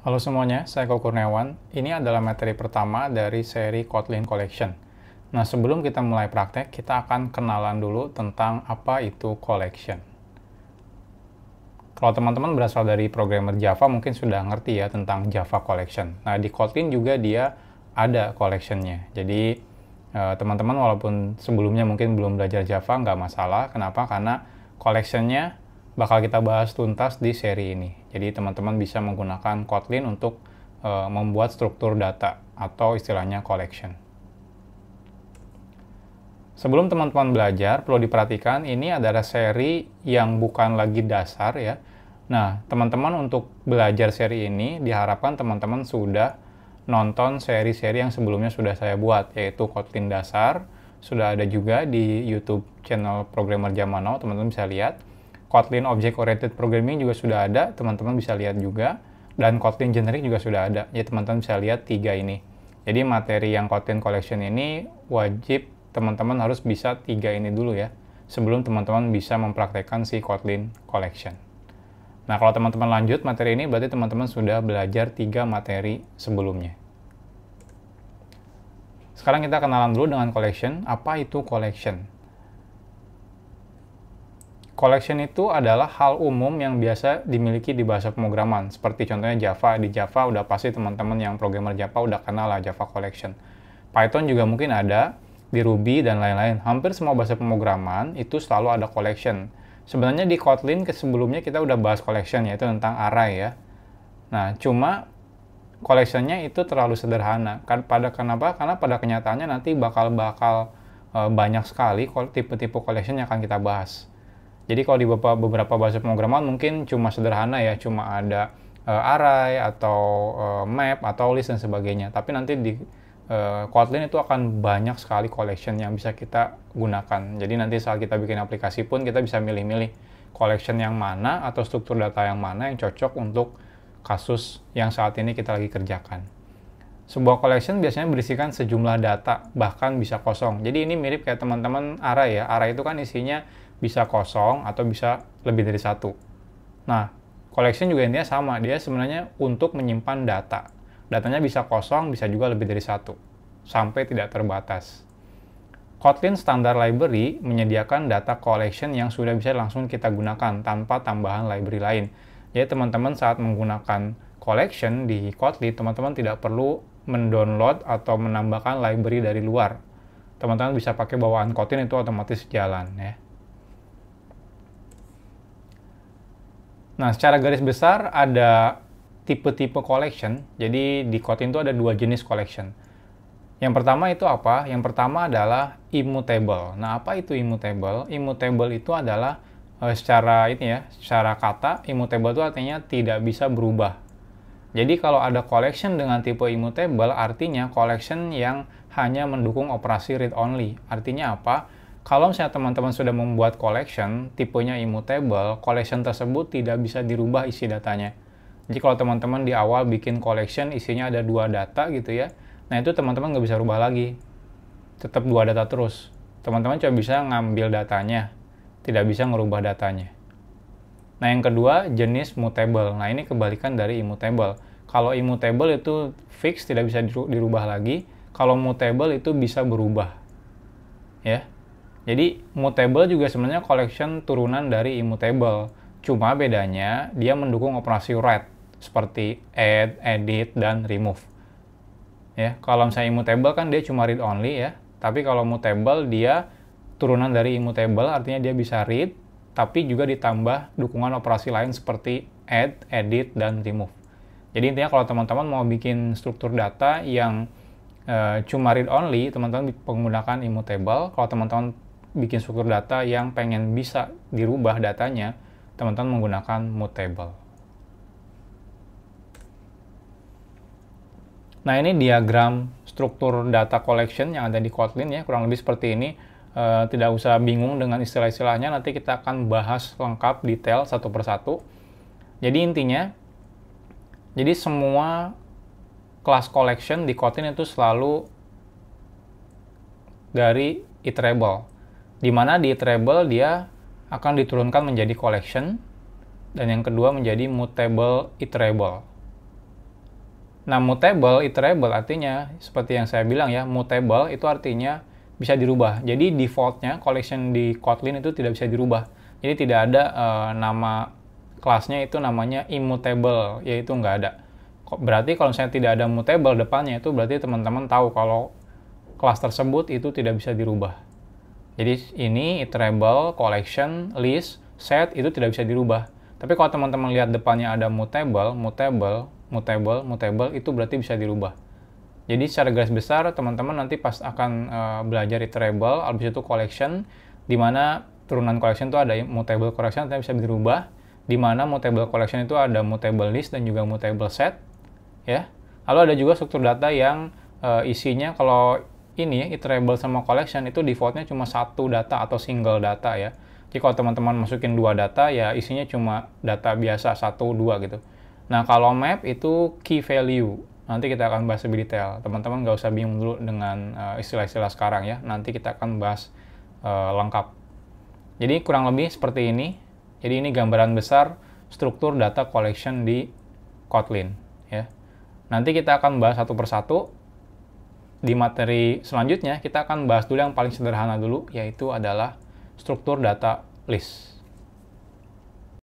Halo semuanya, saya Eko Kurniawan. Ini adalah materi pertama dari seri Kotlin Collection. Nah, sebelum kita mulai praktek, kita akan kenalan dulu tentang apa itu collection. Kalau teman-teman berasal dari programmer Java, mungkin sudah ngerti ya tentang Java Collection. Nah, di Kotlin juga dia ada collection-nya. Jadi, teman-teman walaupun sebelumnya mungkin belum belajar Java, nggak masalah. Kenapa? Karena collection-nya bakal kita bahas tuntas di seri ini. Jadi teman-teman bisa menggunakan Kotlin untuk membuat struktur data atau istilahnya collection. Sebelum teman-teman belajar, perlu diperhatikan ini adalah seri yang bukan lagi dasar ya. Nah, teman-teman untuk belajar seri ini diharapkan teman-teman sudah nonton seri-seri yang sebelumnya sudah saya buat, yaitu Kotlin dasar, sudah ada juga di YouTube channel Programmer Zaman Now, teman-teman bisa lihat. Kotlin Object Oriented Programming juga sudah ada, teman-teman bisa lihat juga. Dan Kotlin Generic juga sudah ada, jadi teman-teman bisa lihat tiga ini. Jadi materi yang Kotlin Collection ini wajib teman-teman harus bisa tiga ini dulu ya, sebelum teman-teman bisa mempraktekkan si Kotlin Collection. Nah, kalau teman-teman lanjut materi ini, berarti teman-teman sudah belajar tiga materi sebelumnya. Sekarang kita kenalan dulu dengan collection. Apa itu collection? Collection itu adalah hal umum yang biasa dimiliki di bahasa pemrograman, seperti contohnya Java. Di Java udah pasti teman-teman yang programmer Java udah kenal lah Java Collection. Python juga mungkin ada, di Ruby dan lain-lain. Hampir semua bahasa pemrograman itu selalu ada collection. Sebenarnya di Kotlin sebelumnya kita udah bahas collection, yaitu tentang array ya. Nah, cuma collection-nya itu terlalu sederhana. Kenapa? Karena pada kenyataannya nanti bakal banyak sekali tipe-tipe collection yang akan kita bahas. Jadi kalau di beberapa bahasa pemrograman mungkin cuma sederhana ya, cuma ada array atau map atau list dan sebagainya. Tapi nanti di Kotlin itu akan banyak sekali collection yang bisa kita gunakan. Jadi nanti saat kita bikin aplikasi pun kita bisa milih-milih collection yang mana atau struktur data yang mana yang cocok untuk kasus yang saat ini kita lagi kerjakan. Sebuah collection biasanya berisikan sejumlah data, bahkan bisa kosong. Jadi ini mirip kayak teman-teman array ya. Array itu kan isinya bisa kosong atau bisa lebih dari satu. Nah, collection juga intinya sama. Dia sebenarnya untuk menyimpan data. Datanya bisa kosong, bisa juga lebih dari satu, sampai tidak terbatas. Kotlin Standard Library menyediakan data collection yang sudah bisa langsung kita gunakan tanpa tambahan library lain. Jadi teman-teman saat menggunakan collection di Kotlin, teman-teman tidak perlu mendownload atau menambahkan library dari luar. Teman-teman bisa pakai bawaan Kotlin, itu otomatis jalan ya. Nah, secara garis besar ada tipe-tipe collection. Jadi di Kotlin itu ada dua jenis collection. Yang pertama itu apa? Yang pertama adalah immutable. Nah, apa itu immutable? Immutable itu adalah secara kata, immutable itu artinya tidak bisa berubah. Jadi kalau ada collection dengan tipe immutable, artinya collection yang hanya mendukung operasi read only. Artinya apa? Kalau misalnya teman-teman sudah membuat collection, tipenya immutable, collection tersebut tidak bisa dirubah isi datanya. Jadi kalau teman-teman di awal bikin collection, isinya ada dua data gitu ya, nah itu teman-teman nggak bisa rubah lagi. Tetap dua data terus. Teman-teman cuma bisa ngambil datanya, tidak bisa ngerubah datanya. Nah yang kedua, jenis mutable. Nah ini kebalikan dari immutable. Kalau immutable itu fix, tidak bisa dirubah lagi. Kalau mutable itu bisa berubah. Ya. Jadi mutable juga sebenarnya collection turunan dari immutable. Cuma bedanya dia mendukung operasi write seperti add, edit, dan remove. Ya, kalau misalnya immutable kan dia cuma read only ya. Tapi kalau mutable dia turunan dari immutable, artinya dia bisa read, tapi juga ditambah dukungan operasi lain seperti add, edit, dan remove. Jadi intinya kalau teman-teman mau bikin struktur data yang cuma read only, teman-teman menggunakan immutable. Kalau teman-teman bikin struktur data yang pengen bisa dirubah datanya, teman-teman menggunakan mutable. Nah ini diagram struktur data collection yang ada di Kotlin ya, kurang lebih seperti ini. Tidak usah bingung dengan istilah-istilahnya, nanti kita akan bahas lengkap detail satu persatu. Jadi intinya, jadi semua kelas collection di Kotlin itu selalu dari iterable. Dimana di iterable dia akan diturunkan menjadi collection, dan yang kedua menjadi mutable iterable. Nah, mutable, iterable artinya seperti yang saya bilang ya, mutable itu artinya bisa dirubah. Jadi defaultnya collection di Kotlin itu tidak bisa dirubah. Jadi tidak ada nama kelasnya itu namanya immutable, yaitu nggak ada. Berarti kalau misalnya tidak ada mutable depannya, itu berarti teman-teman tahu kalau kelas tersebut itu tidak bisa dirubah. Jadi ini iterable, collection, list, set itu tidak bisa dirubah. Tapi kalau teman-teman lihat depannya ada mutable, itu berarti bisa dirubah. Jadi secara garis besar teman-teman nanti pas akan belajar iterable, habis itu collection, di mana turunan collection itu ada mutable collection yang bisa dirubah, di mana mutable collection itu ada mutable list dan juga mutable set, ya. Lalu ada juga struktur data yang isinya kalau ini ya, iterable sama collection itu defaultnya cuma satu data atau single data ya. Jadi kalau teman-teman masukin dua data ya isinya cuma data biasa 1, 2 gitu. Nah kalau map itu key value. Nanti kita akan bahas lebih detail. Teman-teman nggak usah bingung dulu dengan istilah-istilah sekarang ya. Nanti kita akan bahas lengkap. Jadi kurang lebih seperti ini. Jadi ini gambaran besar struktur data collection di Kotlin ya. Nanti kita akan bahas satu persatu. Di materi selanjutnya kita akan bahas dulu yang paling sederhana dulu, yaitu adalah struktur data list.